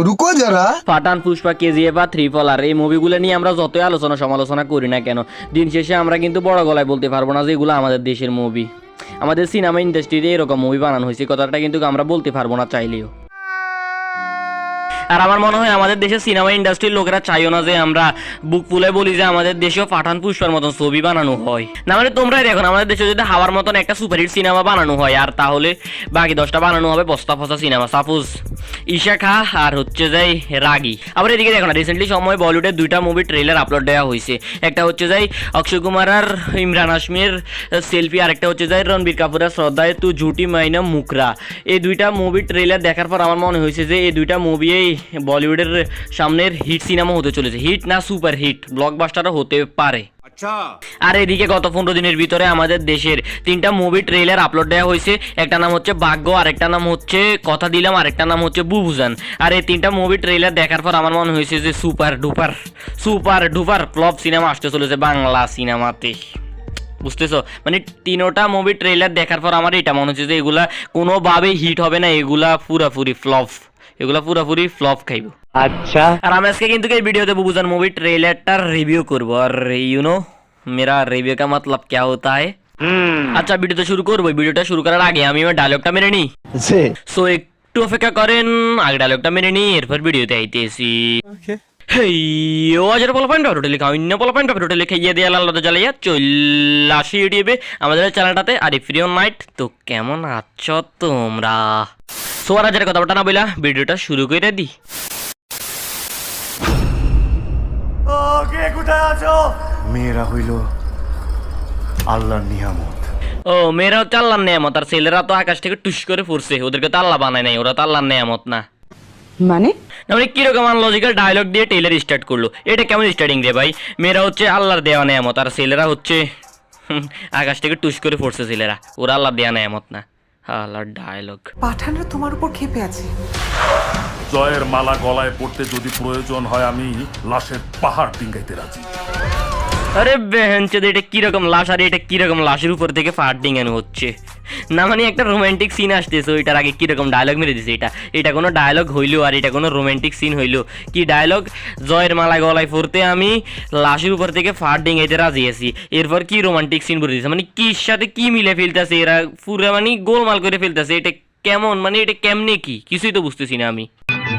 রুকো যারা। পাঠান, পুষ্পা, কেজিএফ বা ট্রিপল আর এই মুভিগুলো নিয়ে আমরা যতই আলোচনা সমালোচনা করি না কেন, দিন শেষে আমরা কিন্তু বড় গলায় বলতে পারবো না যে এগুলো আমাদের দেশের মুভি। আমাদের সিনেমা ইন্ডাস্ট্রিতে এরকম মুভি বানানো হয়েছে, কথাটা কিন্তু আমরা বলতে পারবো না চাইলেও। আর আমার মনে হয় আমাদের দেশের সিনেমা ইন্ডাস্ট্রির লোকেরা চাইও না যে আমরা বুক ফুলে বলি যে আমাদের দেশেও পাঠান, পুষ্পার মতন ছবি বানানো হয়। না মানে তোমরাই দেখো আমাদের দেশে যদি হাওয়ার মতন একটা সুপারহিট সিনেমা বানানো হয়, আর তাহলে বাকি 10টা বানানো হবে বস্তা ফসা সিনেমা। সাপোজ ঈশা খা আর হচ্ছে যাই রাগি। আবার এদিকে দেখো না, রিসেন্টলি সময় বলিউডের 2টা মুভি ট্রেলার আপলোড দেওয়া হয়েছে। একটা হচ্ছে যাই অক্ষয় কুমার আর ইমরান হাশমির সেলফি, আর একটা হচ্ছে যাই রণবীর কাপুর আর শ্রদ্ধায় তু ঝুটি মাইনা মুকরা। এই 2টা মুভি ট্রেলার দেখার পর আমার মনে হয়েছে যে এই 2টা মুভি বলিউডের সামনের হিট সিনেমা হতে চলেছে। হিট না সুপার হিট ব্লকবাস্টারও হতে পারে। আর এদিকে গত 15 দিনের ভিতরে আমাদের দেশের 3টা মুভি ট্রেলার আপলোড দেওয়া হয়েছে। একটা নাম হচ্ছে ভাগ্য, আরেকটা নাম হচ্ছে কথা দিলাম, আরেকটা নাম হচ্ছে বুবুজান। আর এই 3টা মুভি ট্রেলার দেখার পর আমার মনে হয়েছে যে সুপার ডুপার ফ্লপ সিনেমা আসতে চলেছে বাংলা সিনেমাতে। বুঝতেছো, মানে 3টা মুভি ট্রেলার দেখার পর আমার এটা মনে হচ্ছে যে এগুলা কোনোভাবেই হিট হবে না, এগুলা পুরাপুরি ফ্লপ খাইব। আচ্ছা, আর আমি আজকে কিন্তু এই ভিডিওতে বুবুজান মুভি ট্রেলারটার রিভিউ করব। আর মেরা রিভিউ কা মতলব क्या होता है। আচ্ছা, ভিডিওটা শুরু করব। ভিডিওটা শুরু করার আগে আমি আমার ডায়লগটা মেরে নিই। সো একটু অপেক্ষা করেন, আগে ডায়লগটা মেরে নিই, এরপর ভিডিওতে আইতেছি। হেইও আজের পোলাপাইন ভিডিওটা লেখা অন্য পোলাপাইন ভিডিওটা লিখে ইয়ে দিয়ে আল্লাহ জ্বালাইয়া চলে আসি ইউটিউবে আমাদের চ্যানেলটাতে। আর ফ্রি অন নাইট। তো কেমন আছো তোমরা? সো আর আজের কথা না বইলা ভিডিওটা শুরু করে দিই। কোথায় আছো? মেয়েরা হইল আল্লাহর নিয়ামত। ও, মেয়েরা হচ্ছে আল্লাহর নিয়ামত, আর ছেলেরা তো আকাশ থেকে টুস করে পড়ছে। ওদেরকে তো আল্লাহ বানায় নাই, ওরা তো আল্লাহর নিয়ামত না। মানে কিরকম আনলজিক্যাল ডায়লগ দিয়ে টেইলার স্টার্ট করলো? এটা কেমন স্টার্টিং রে ভাই? মেয়েরা হচ্ছে আল্লাহর দেওয়া নিয়ামত, আর ছেলেরা হচ্ছে আকাশ থেকে টুস করে পড়ছে। ছেলেরা ওরা আল্লাহর দেওয়া নিয়ামত না। আল্লাহর ডায়লগ। পাঠানরা তোমার উপর ক্ষেপে আছে। জয়ের মালা গলায় পড়তে যদি প্রয়োজন হয় আমি লাশের পাহাড় ডিঙ্গাইতে রাজি। আরে বেহেনচোদ, এটা কিরকম লাশ? আর এটা কিরকম লাশের উপর থেকে ফাট ডিঙানো হচ্ছে? না মানে একটা রোমান্টিক সিন আসতেছে, ওইটার আগে কিরকম ডায়লগ মেরে দিছে। এটা কোনো ডায়লগ হইলো? আর এটা কোনো রোমান্টিক সিন হইলো? কি ডায়লগ? জয়ের মালা গলায় পড়তে আমি লাশের উপর থেকে ফাট ডিঙাইতে রাজি আছি। এরপর কি রোমান্টিক সিন করে দিছে? মানে কির সাথে কি মিলে ফেলতেছে এরা? পুরো মানে গোলমাল করে ফেলতেছে। এটা কেমন, মানে এটা কেমনে কি কিছুই তো বুঝতেছি না আমি।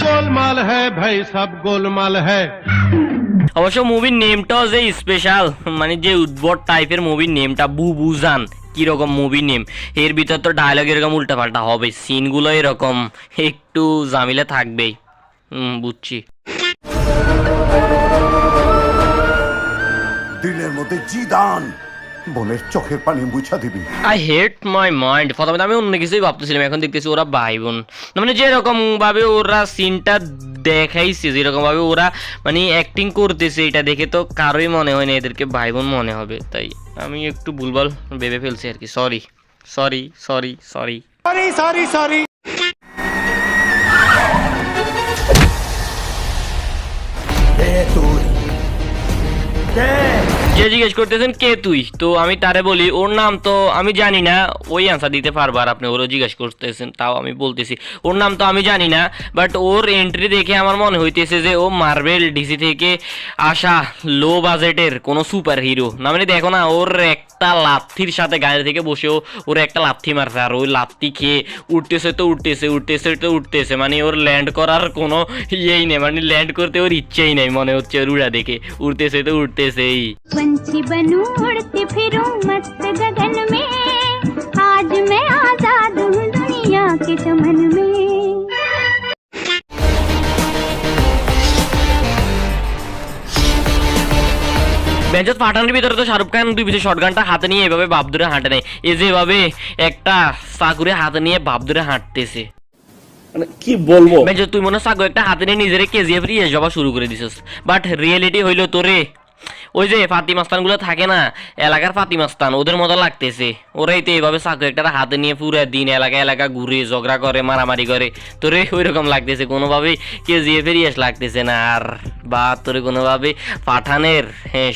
গোলমাল হ্যায় ভাই, সব গোলমাল হ্যায়। অবশ্য মুভির নেমটাও যে স্পেশাল, মানে যে উদ্ভট টাইপের মুভির নেমটা, বুবুজান। কিরকম মুভি নেম? এর ভিতর তো ডায়লগ এরকম উল্টাপাল্টা হবে, সিনগুলো এরকম একটু জামিলা থাকবেই। বুঝছি। দিলের মধ্যে জিদান, বোনের চোখের পানি মুছা দিবি। I hate my mind. প্রথমে আমি অন্য কিছুই ভাবতেছিলাম, এখন দেখতেছি ওরা ভাই বোন। মানে যেরকম ভাবে ওরা সিনটা দেখাইছে, যেরকম ভাবে ওরা মানে অ্যাক্টিং করতেছে, এটা দেখে তো কারোই মনে হয় না এদেরকে ভাই বোন মনে হবে। তাই আমি একটু ভুলভাল ভেবে ফেলছি আর কি। সরি। যে জিজ্ঞেস করতেছেন কে তুই, তো আমি তারে বলি ওর নাম তো আমি জানি না। ওই আনসার দিতে পারবো, আর আপনি ওরও জিজ্ঞেস করতেছেন, তাও আমি বলতেছি ওর নাম তো আমি জানি না। বাট ওর এন্ট্রি দেখে আমার মনে হইতেছে যে ও মার্বেল ডিসি থেকে আসা লো বাজেটের কোনো সুপার হিরো। না মানে দেখো না, ওর একটা লাথির সাথে গাড়ি থেকে বসেও ওর একটা লাথি মারছে, আর ওই লাথি খেয়ে উঠতেছে। মানে ওর ল্যান্ড করার কোনো ইয়েই নেই, মানে ল্যান্ড করতে ওর ইচ্ছেই নেই মনে হচ্ছে ওর উড়া দেখে। উঠতেছেই। पंछी बनूं उड़ती फिरूं मस्त गगन में, आज मैं आजाद हूँ दुनिया के चमन में। বেঞ্চত পাঠানের ভিতরে তো শাহরুখ খান 2 পিসের শটগানটা হাতে নিয়ে এভাবে বাপ ধরে হাঁটে নেই। এই যে এভাবে একটা চাকুরে হাতে নিয়ে বাপ ধরে হাঁটতেছে, মানে কি বলবো? বেঞ্চত তুই মনে চাকু একটা হাতে নিয়ে নিজের কেজিএফ রিয়ে জবা শুরু করে দিছিস। বাট রিয়েলিটি হইলো তোরে ওই যে ফাতিমাস্তান গুলো থাকে না, এলাকার ফাতিমাস্তান, ওদের মতো লাগতেছে। ওরাই তো এইভাবে চাকু একটা হাতে নিয়ে পুরো দিন এলাকা ঘুরে ঝগড়া করে, মারামারি করে। তোরে ওই রকম লাগতেছে, কোনোভাবেই কেজিএফ এর ইয়েস লাগতেছে না। আর বা তোরে কোনোভাবে পাঠানের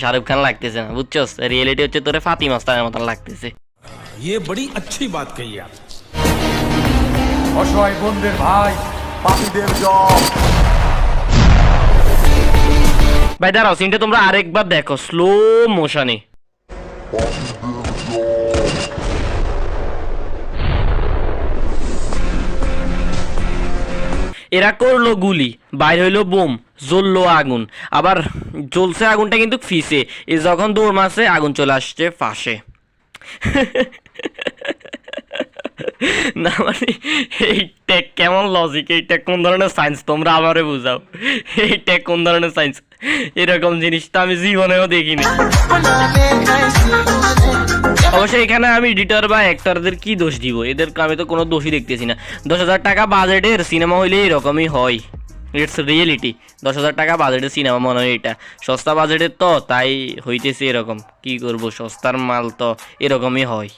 শাহরুখ খান লাগতেছে না, বুঝছস? রিয়েলিটি হচ্ছে তোরে ফাতিমাস্তানের মতন লাগতেছে। ये बड़ी अच्छी बात कही आप। অসহায় বোনদের ভাই, পাপীদের জব, ভাই দাঁড়াও, সিনটা তোমরা আরেকবার দেখো স্লো মোশনে। এরা করলো গুলি, বাইরে হইলো বোম, জ্বললো আগুন, আবার জ্বলছে আগুনটা কিন্তু ফিসে, এ যখন দৌড় মারছে আগুন চলে আসছে ফাঁসে। না মানে এইটা কেমন লজিক, এইটা কোন ধরনের সায়েন্স তোমরা আমারে বুঝাও, এইটা কোন ধরনের সায়েন্স? এরকম জিনিসটা আমি জীবনেও দেখিনি। অবশ্যই এখানে আমি এডিটর বা অ্যাক্টরদের কি দোষ দিব, এদেরকে আমি তো কোনো দোষই দেখতেছি না। 10,000 টাকা বাজেটের সিনেমা হইলে এরকমই হয়, ইটস রিয়েলিটি। 10,000 টাকা বাজেটের সিনেমা মনে হয় এটা সস্তা বাজেটের, তো তাই হইতেছে এরকম। কি করব, সস্তার মাল তো এরকমই হয়।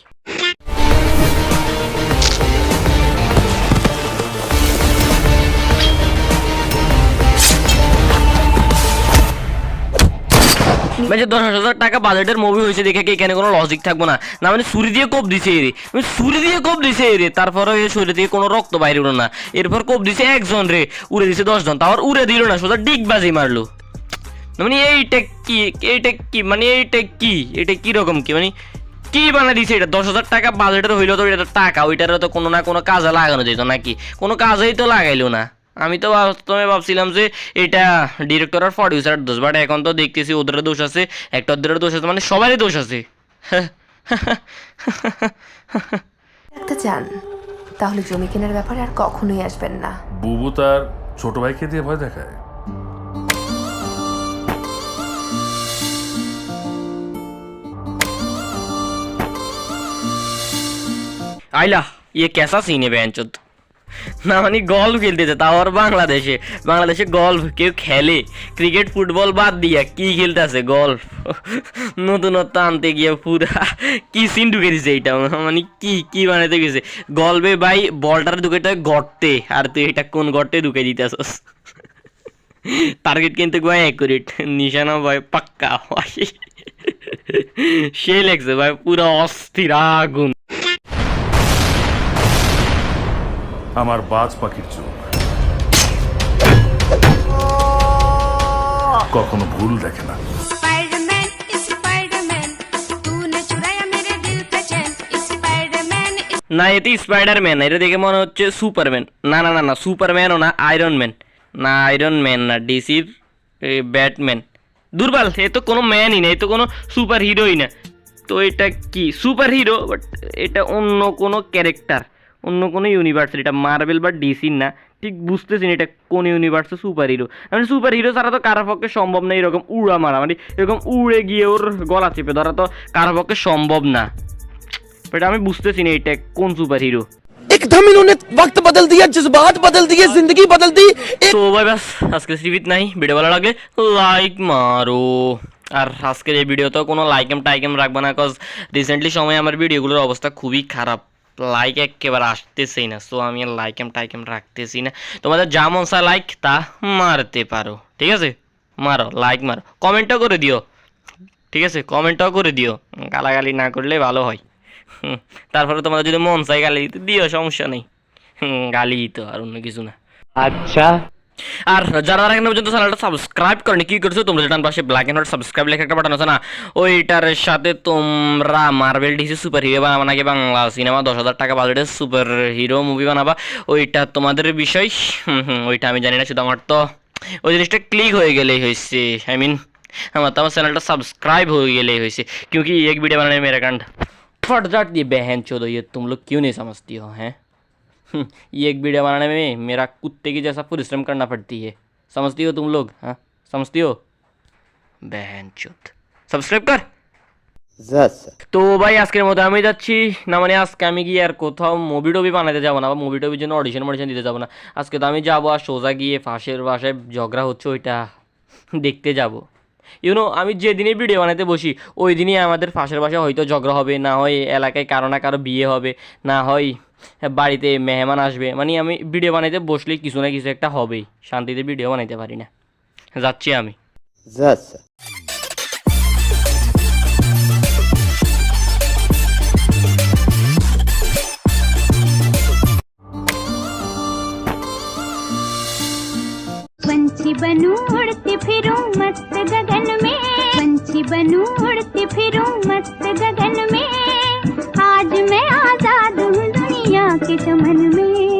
ভাই 10,000 টাকা বাজেটের মুভি হয়েছে দেখে কি এখানে কোনো লজিক থাকবো না? না মানে ছুরি দিয়ে কোপ দিছে এরে, ছুরি দিয়ে কোপ দিছে এরে, তারপরে এই শরীর থেকে কোনো রক্ত বাইরে উঠলো না, এরপর কোপ দিছে একজন রে, উড়ে দিছে 10 জন, তারপর উড়ে দিল না, সোজা ডিগ বাজি মারলো। মানে এইটা কি, এইটা কি মানে এইটা কি, এটা কি রকম কি মানে কি বানা দিছে এটা? 10,000 টাকা বাজেটের হইলো তো এটা টাকা, ওইটারও তো কোনো না কোনো কাজে লাগানো যেত নাকি? কোনো কাজেই তো লাগাইলো না। আমি তো বাস্তবে ভাবছিলাম যে এটা ডিরেক্টর আর প্রডিউসার দোষ, বাট এখন তো দেখতেছি ওদের দোষ আছে, অ্যাক্টরদের দোষ আছে, মানে সবারই দোষ আছে। একটা চান তাহলে জমি কেনার ব্যাপারে আর কখনোই আসবেন না। বুবু তার ছোট ভাইকে দিয়ে ভয় দেখায়। আইলা ইয়ে কেসা সিনে বেঞ্চত না মানে গল্ফ খেলতেছে, তাও আর বাংলাদেশে। বাংলাদেশে গল্ফ কেউ খেলে? ক্রিকেট ফুটবল বাদ দিয়া কি খেলতেছে? গল্ফ। নতুনত্ব আনতে গিয়ে পুরা কি সিন ঢুকে দিছে এইটা, মানে কি কি বানাইতে গেছে গল্পে ভাই? বলটার ঢুকে গর্তে, আর তুই এটা কোন গর্তে ঢুকে দিতেছস? টার্গেট কিন্তু ভাই অ্যাকুরেট, নিশানা ভাই পাক্কা ভাই, সে লাগছে ভাই, পুরো অস্থির আগুন। আমার বাজ পাখির চোখ কখনো ভুল দেখে না। स्पाइडरमैन स्पाइडरमैन तूने चुराया मेरे दिल का चैन स्पाइडरमैन। না এতে স্পাইডারম্যান, এটা দেখে মনে হচ্ছে সুপারম্যান। না না না না, সুপারম্যানও না, আয়রন ম্যান না, আয়রন ম্যান না, ডিসির ব্যাটম্যান। দুর্বল, এ তো কোনো ম্যানই না, এ তো কোনো সুপার হিরোই না। তো এটা কি সুপার হিরো? বাট এটা অন্য কোনো ক্যারেক্টার, অন্য কোনো ইউনিভার্সের, এটা মার্বেল বা ডিসির না। ঠিক বুঝতেছি না এটা কোন ইউনিভার্সের সুপার হিরো। মানে সুপার হিরো ছাড়া তো কারো পক্ষে সম্ভব না এরকম উড়া মারা, মানে এরকম উড়ে গিয়ে ওর গলা চেপে ধরা তো কারো পক্ষে সম্ভব না। বাট আমি বুঝতেছি না এটা কোন সুপার হিরো। एकदम इन्होंने वक्त बदल दिया, जज्बात बदल दिए, जिंदगी बदल दी। তো ভাই বাস আজকে সিরিজ নাই, ভিডিও ভালো লাগলে লাইক মারো। আর আজকের এই ভিডিওতে কোনো লাইকেম টাইকেম রাখবে না, কজ রিসেন্টলি সময় আমার ভিডিওগুলোর অবস্থা খুবই খারাপ, লাইক একেবারে আসতেছেই না। সো আমি আর লাইকেম টাইকেম রাখতেছি না। তোমাদের যা মন চায় লাইক তা মারতে পারো, ঠিক আছে? মারো, লাইক মারো, কমেন্টও করে দিও, ঠিক আছে? কমেন্টও করে দিও, গালাগালি না করলে ভালো হয়। তারপরে তোমাদের যদি মন চাই গালি দিতে দিও, সমস্যা নেই, গালি তো আর অন্য কিছু না। अच्छा আর যারা এখন পর্যন্ত চ্যানেলটা সাবস্ক্রাইব করেনি কি করছো? তোমরা যেটা পাশে ব্ল্যাক এন্ড হোয়াইট সাবস্ক্রাইব লেখা একটা বাটন আছে না, ওইটার সাথে তোমরা মার্বেল ডিসি সুপার হিরো বানাবা নাকি বাংলা সিনেমা 10,000 টাকা বাজেটের সুপার হিরো মুভি বানাবা, ওইটা তোমাদের বিষয়। ওইটা আমি জানি না, শুধু আমার তো ওই জিনিসটা ক্লিক হয়ে গেলেই হয়েছে, আই মিন আমার তো আমার চ্যানেলটা সাবস্ক্রাइब हो गए हुई क्योंकि एक वीडियो बनाने में मेरा कांड फट जाती है। बहन चोदो, ये तुम लोग क्यों नहीं समझती हो हैं? ये एक वीडियो बनाने में मेरा कुत्ते की जैसा परिश्रम करना पड़ती है, समझती हो तुम लोग? हाँ समझती हो? बहन चोद সাবস্ক্রাইব কর। তো ভাই আজকের মতো আমি যাচ্ছি, না মানে আজকে আমি গিয়ে আর কোথাও মুভি টবি বানাতে যাবো না, বা মুভি টবির জন্য অডিশন দিতে যাবো না। আজকে তো আমি যাবো আর সোজা গিয়ে ফাঁসের বাসায় ঝগড়া হচ্ছে ওইটা দেখতে যাব। ইউনো আমি যেদিনই ভিডিও বানাতে বসি ওই দিনই আমাদের ফাঁসের বাসায় হয়তো ঝগড়া হবে, না হয় এলাকায় কারো না কারো বিয়ে হবে, না হয় বাড়িতে মেহমান আসবে। মানে আমি ভিডিও বানাইতে বসলেই কিছু না কিছু একটা হবেই, শান্তিতে ভিডিও বানাইতে পারি না। যাচ্ছি আমি। पंछी बनूं उड़ती फिरूं मस्त गगन बनूं उड़ती फिरूं मस्त गगन में, आज मैं आजाद हूँ दुनिया के चमन में।